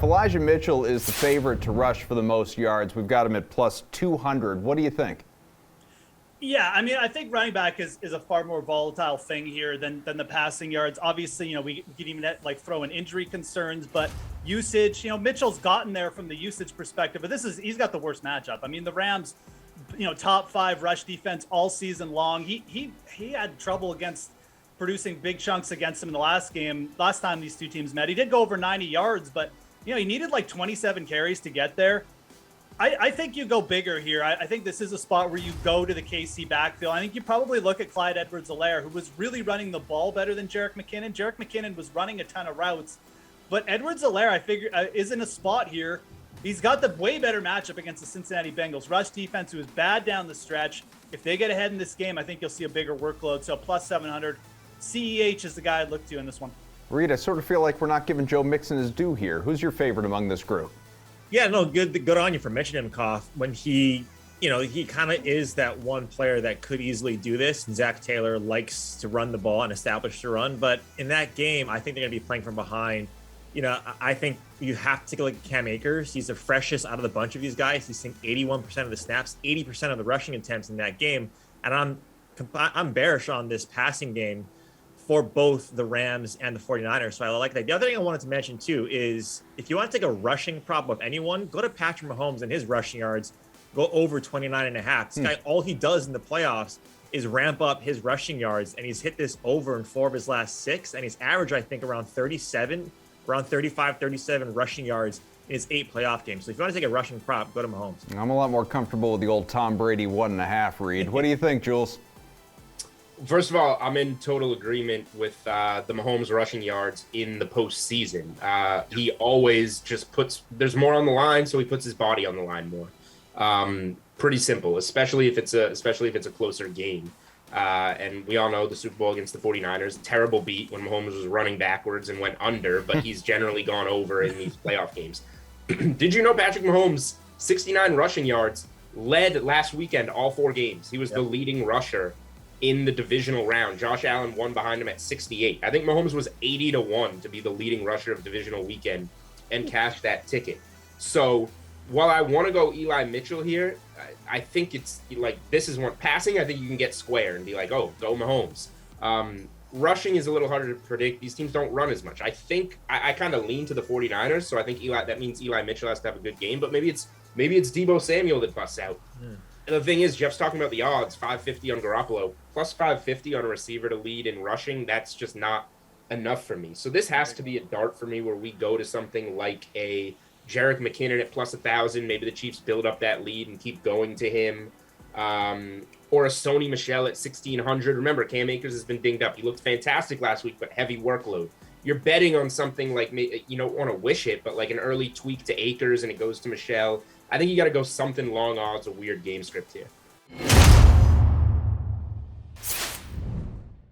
Elijah Mitchell is the favorite to rush for the most yards. We've got him at plus 200. What do you think? Yeah, I mean, I think running back is a far more volatile thing here than the passing yards. Obviously, we can even throw in injury concerns, but usage, Mitchell's gotten there from the usage perspective, but he's got the worst matchup. I mean, the Rams, top 5 rush defense all season long. He had trouble against producing big chunks against him in the last time these two teams met. He did go over 90 yards, but he needed 27 carries to get there. I think you go bigger here. I think this is a spot where you go to the KC backfield. I think you probably look at Clyde Edwards-Helaire, who was really running the ball better than Jerick McKinnon. Jerick McKinnon was running a ton of routes, but Edwards-Helaire, I figure, is in a spot here. He's got the way better matchup against the Cincinnati Bengals rush defense, who is bad down the stretch. If they get ahead in this game, I think you'll see a bigger workload. So plus 700. CEH is the guy I'd look to in this one. Reed, I sort of feel like we're not giving Joe Mixon his due here. Who's your favorite among this group? Yeah, no, good on you for mentioning him, Koff. When he kind of is that one player that could easily do this. And Zach Taylor likes to run the ball and establish the run. But in that game, I think they're going to be playing from behind. I think you have to take a look at Cam Akers. He's the freshest out of the bunch of these guys. He's seen 81% of the snaps, 80% of the rushing attempts in that game. And I'm bearish on this passing game for both the Rams and the 49ers. So I like that. The other thing I wanted to mention too is if you want to take a rushing prop of anyone, go to Patrick Mahomes and his rushing yards, go over 29.5. This guy, all he does in the playoffs is ramp up his rushing yards, and he's hit this over in 4 of his last 6, and he's averaged, I think, around 35, 37 rushing yards in his 8 playoff games. So if you want to take a rushing prop, go to Mahomes. I'm a lot more comfortable with the old Tom Brady 1.5 read. What do you think, Jules? First of all, I'm in total agreement with the Mahomes rushing yards in the postseason. He always just there's more on the line, so he puts his body on the line more. Pretty simple, especially if it's a closer game. And we all know the Super Bowl against the 49ers, terrible beat when Mahomes was running backwards and went under, but he's generally gone over in these playoff games. Did you know Patrick Mahomes, 69 rushing yards, led last weekend all 4 games? He was the leading rusher in the divisional round. Josh Allen won behind him at 68. I think Mahomes was 80-1 to be the leading rusher of divisional weekend and cashed that ticket. So while I want to go Eli Mitchell here, I think it's this is one passing. I think you can get square and be like, oh, go Mahomes. Rushing is a little harder to predict. These teams don't run as much. I think I kind of lean to the 49ers. So I think that means Eli Mitchell has to have a good game, but maybe it's Deebo Samuel that busts out. And the thing is, Jeff's talking about the odds, 550 on Garoppolo, plus 550 on a receiver to lead in rushing. That's just not enough for me. So this has to be a dart for me where we go to something like a Jerick McKinnon at plus 1,000. Maybe the Chiefs build up that lead and keep going to him. Or a Sony Michel at 1,600. Remember, Cam Akers has been dinged up. He looked fantastic last week, but heavy workload. You're betting on something like, you don't want to wish it, but like an early tweak to Akers and it goes to Michel. I think you got to go something long odds, a weird game script here.